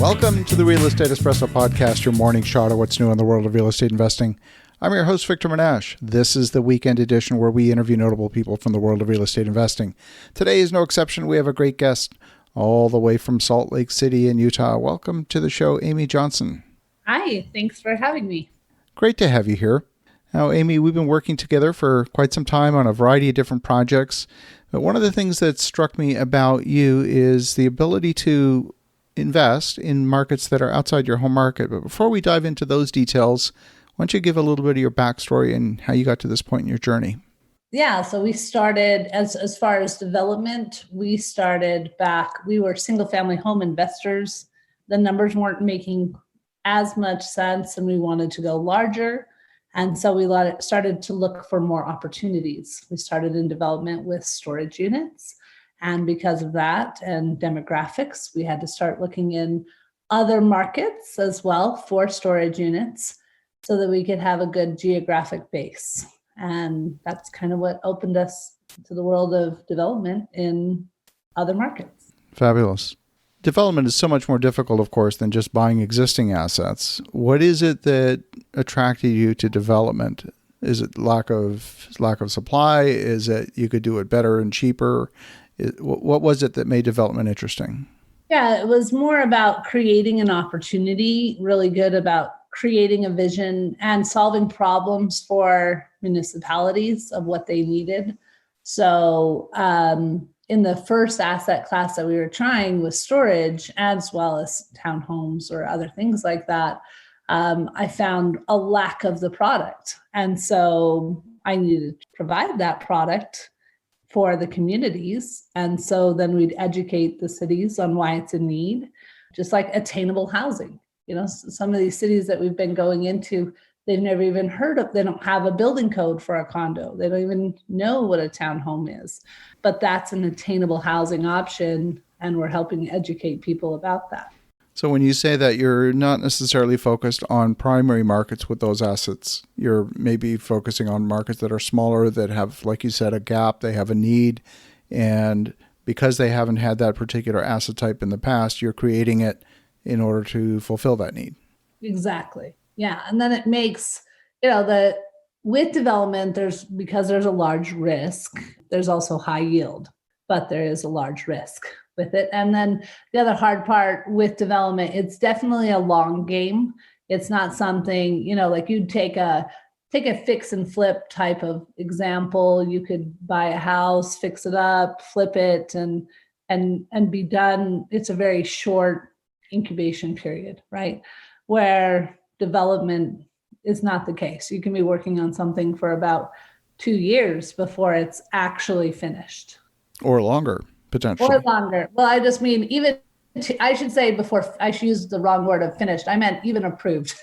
Welcome to the Real Estate Espresso Podcast, your morning shot of what's new in the world of real estate investing. I'm your host, Victor Menasce. This is the weekend edition where we interview notable people from the world of real estate investing. Today is no exception. We have a great guest all the way from Salt Lake City in Utah. Welcome to the show, Amy Johnson. Hi, thanks for having me. Great to have you here. Now, Amy, we've been working together for quite some time on a variety of different projects. But one of the things that struck me about you is the ability to invest in markets that are outside your home market. But before we dive into those details, why don't you give a little bit of your backstory and how you got to this point in your journey? Yeah, so we started, as far as development, we started back, we were single family home investors. The numbers weren't making as much sense and we wanted to go larger. And so we started to look for more opportunities. We started in development with storage units. And because of that and demographics, we had to start looking in other markets as well for storage units so that we could have a good geographic base. And that's kind of what opened us to the world of development in other markets. Fabulous. Development is so much more difficult, of course, than just buying existing assets. What is it that attracted you to development? Is it lack of supply? Is it you could do it better and cheaper? What was it that made development interesting? Yeah, it was more about creating an opportunity, really good about creating a vision and solving problems for municipalities of what they needed. So in the first asset class that we were trying with storage, as well as townhomes or other things like that, I found a lack of the product. And so I needed to provide that product for the communities. And so then we'd educate the cities on why it's a need, just like attainable housing. You know, some of these cities that we've been going into, they've never even heard of, they don't have a building code for a condo. They don't even know what a townhome is, but that's an attainable housing option. And we're helping educate people about that. So when you say that you're not necessarily focused on primary markets with those assets, you're maybe focusing on markets that are smaller, that have, like you said, a gap, they have a need. And because they haven't had that particular asset type in the past, you're creating it in order to fulfill that need. Exactly. Yeah. And then it makes, with development, because there's a large risk, there's also high yield, but there is a large risk with it. And then the other hard part with development, it's definitely a long game. It's not something, like you'd take a fix and flip type of example. You could buy a house, fix it up, flip it, and be done. It's a very short incubation period, right? Where development is not the case. You can be working on something for about 2 years before it's actually finished. Or longer, potentially. Or longer. Well, I just mean I should say before, I should use the wrong word of finished. I meant even approved.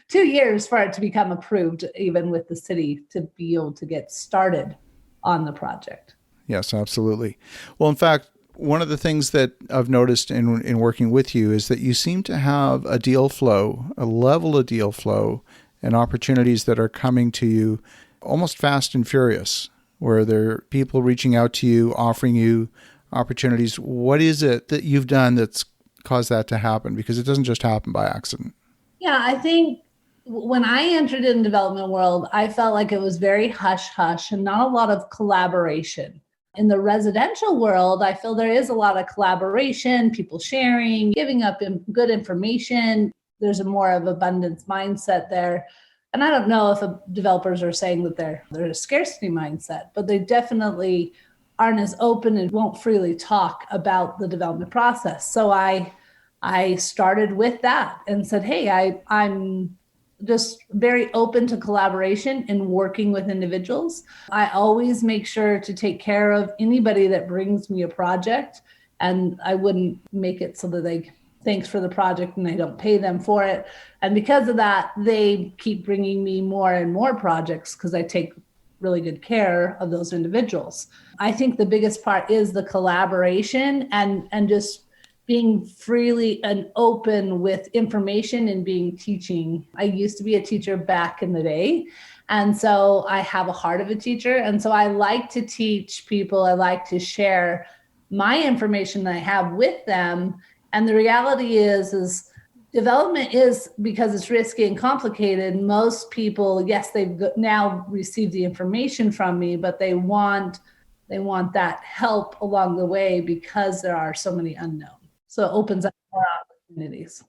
2 years for it to become approved, even with the city, to be able to get started on the project. Yes, absolutely. Well, in fact, one of the things that I've noticed in working with you is that you seem to have a deal flow, a level of deal flow and opportunities that are coming to you almost fast and furious, where there are people reaching out to you, offering you opportunities. What is it that you've done that's caused that to happen? Because it doesn't just happen by accident. Yeah, I think when I entered in the development world, I felt like it was very hush-hush and not a lot of collaboration. In the residential world, I feel there is a lot of collaboration, people sharing, giving up good information. There's a more of abundance mindset there. And I don't know if developers are saying that they're a scarcity mindset, but they definitely aren't as open and won't freely talk about the development process. So I started with that and said, hey, I'm just very open to collaboration and working with individuals. I always make sure to take care of anybody that brings me a project, and I wouldn't make it so that they thanks for the project and I don't pay them for it. And because of that, they keep bringing me more and more projects because I take really good care of those individuals. I think the biggest part is the collaboration and just being freely and open with information and being teaching. I used to be a teacher back in the day. And so I have a heart of a teacher. And so I like to teach people. I like to share my information that I have with them And the reality is development is, because it's risky and complicated, most people, yes, they've now received the information from me, but they want that help along the way because there are so many unknowns. So it opens up more opportunities.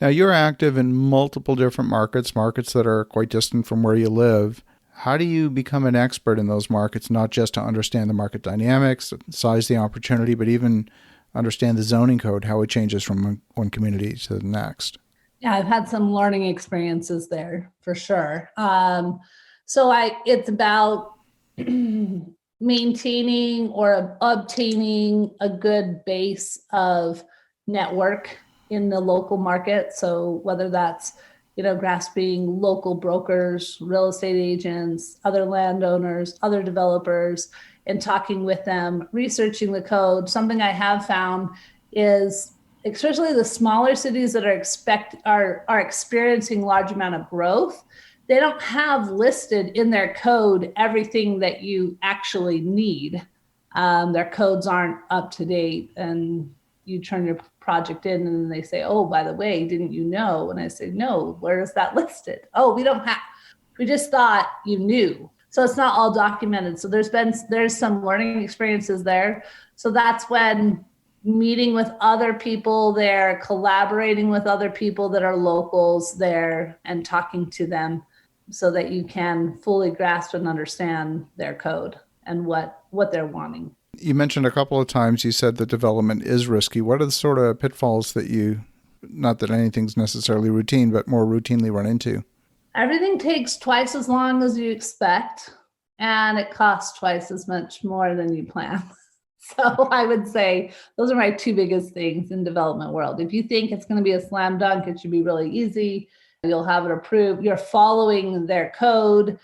Now, you're active in multiple different markets that are quite distant from where you live. How do you become an expert in those markets, not just to understand the market dynamics, size the opportunity, but even understand the zoning code, how it changes from one community to the next? Yeah, I've had some learning experiences there for sure. It's about maintaining or obtaining a good base of network in the local market. So whether that's, grasping local brokers, real estate agents, other landowners, other developers, and talking with them, researching the code. Something I have found is, especially the smaller cities that are experiencing large amount of growth, they don't have listed in their code everything that you actually need. Their codes aren't up to date, and you turn your project in and they say, oh, by the way, didn't you know? And I say, no, where is that listed? Oh, we just thought you knew. So it's not all documented. So there's some learning experiences there. So that's when meeting with other people there, collaborating with other people that are locals there, and talking to them so that you can fully grasp and understand their code and what they're wanting. You mentioned a couple of times, you said that development is risky. What are the sort of pitfalls that not that anything's necessarily routine, but more routinely run into? Everything takes twice as long as you expect, and it costs twice as much more than you plan. So I would say those are my two biggest things in development world. If you think it's going to be a slam dunk, it should be really easy. You'll have it approved. You're following their code.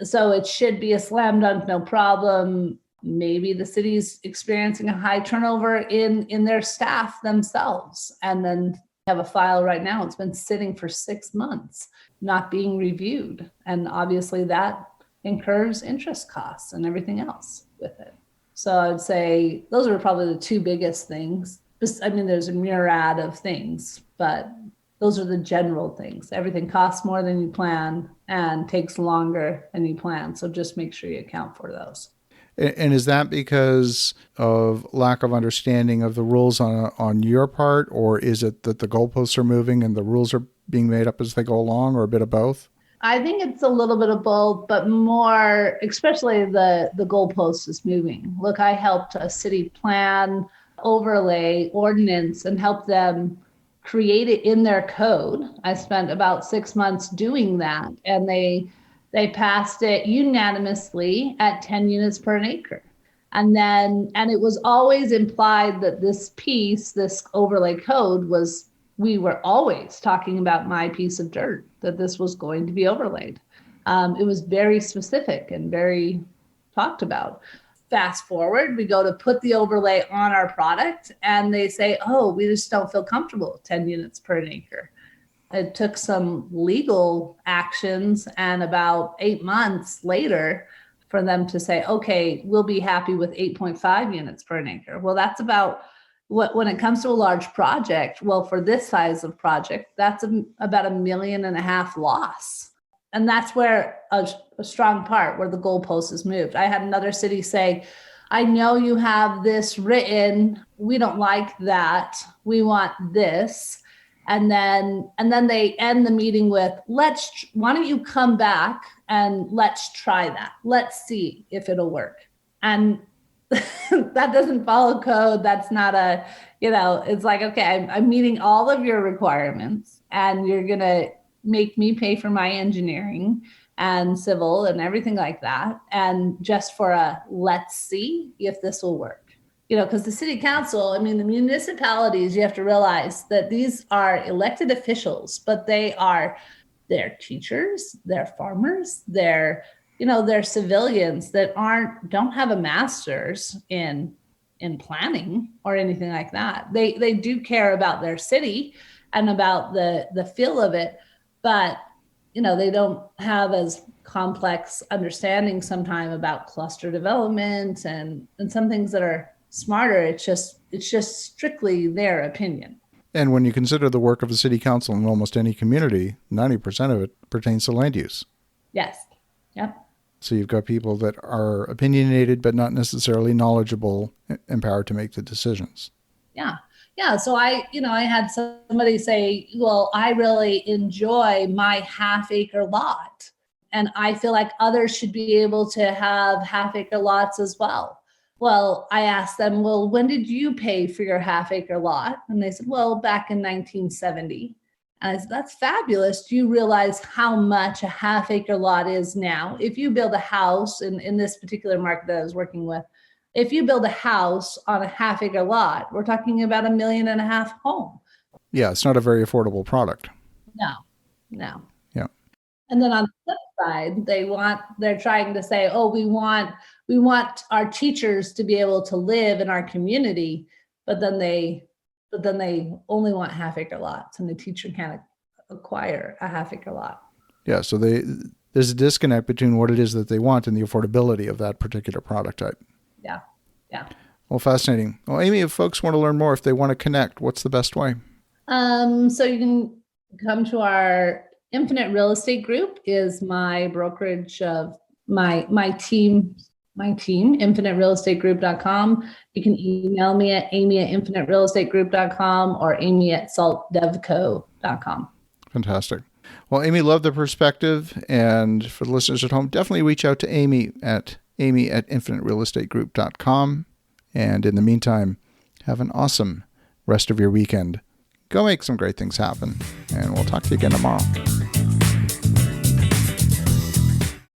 So it should be a slam dunk, no problem. Maybe the city's experiencing a high turnover in their staff themselves. And then have a file right now. It's been sitting for 6 months, not being reviewed. And obviously that incurs interest costs and everything else with it. So I'd say those are probably the two biggest things. I mean, there's a myriad of things, but those are the general things. Everything costs more than you plan and takes longer than you plan. So just make sure you account for those. And is that because of lack of understanding of the rules on your part, or is it that the goalposts are moving and the rules are being made up as they go along, or a bit of both? I think it's a little bit of both, but more, especially the goalpost is moving. Look, I helped a city plan, overlay, ordinance, and help them create it in their code. I spent about 6 months doing that, and they passed it unanimously at 10 units per an acre. And it was always implied that this overlay code we were always talking about my piece of dirt, that this was going to be overlaid. It was very specific and very talked about. Fast forward, we go to put the overlay on our product and they say, oh, we just don't feel comfortable with 10 units per an acre. It took some legal actions, and about 8 months later for them to say, okay, we'll be happy with 8.5 units per an acre. Well, that's about when it comes to a large project, well, for this size of project, that's about $1.5 million loss. And that's where a strong part where the goalpost is moved. I had another city say, I know you have this written. We don't like that. We want this. And then they end the meeting with, why don't you come back and let's try that. Let's see if it'll work. And that doesn't follow code. That's not it's like, okay, I'm meeting all of your requirements and you're going to make me pay for my engineering and civil and everything like that. And just for let's see if this will work. Because the city council, the municipalities, you have to realize that these are elected officials, but they're teachers, they're farmers, they're civilians that don't have a master's in planning or anything like that. They do care about their city and about the feel of it, but they don't have as complex understanding sometimes about cluster development and some things that are smarter. It's just It's just strictly their opinion. And when you consider the work of the city council in almost any community, 90% of it pertains to land use. Yes. Yep. So you've got people that are opinionated but not necessarily knowledgeable, empowered to make the decisions. Yeah. Yeah. So I had somebody say, well, I really enjoy my half-acre lot, and I feel like others should be able to have half-acre lots as well. Well, I asked them, well, when did you pay for your half-acre lot? And they said, well, back in 1970. And I said, that's fabulous. Do you realize how much a half-acre lot is now? If you build a house in this particular market that I was working with, if you build a house on a half-acre lot, we're talking about $1.5 million home. Yeah, it's not a very affordable product. No. Yeah. And then on the flip side, they're trying to say, oh, we want our teachers to be able to live in our community, but then they only want half-acre lots, and the teacher can't acquire a half-acre lot. Yeah, so there's a disconnect between what it is that they want and the affordability of that particular product type. Yeah. Well, fascinating. Well, Amy, if folks want to learn more, if they want to connect, what's the best way? So you can come to our Infinite Real Estate Group is my brokerage of my team, infiniterealestategroup.com. You can email me at amy@infiniterealestategroup.com or amy@saltdevco.com. Fantastic. Well, Amy, love the perspective. And for the listeners at home, definitely reach out to Amy at infiniterealestategroup.com. And in the meantime, have an awesome rest of your weekend. Go make some great things happen. And we'll talk to you again tomorrow.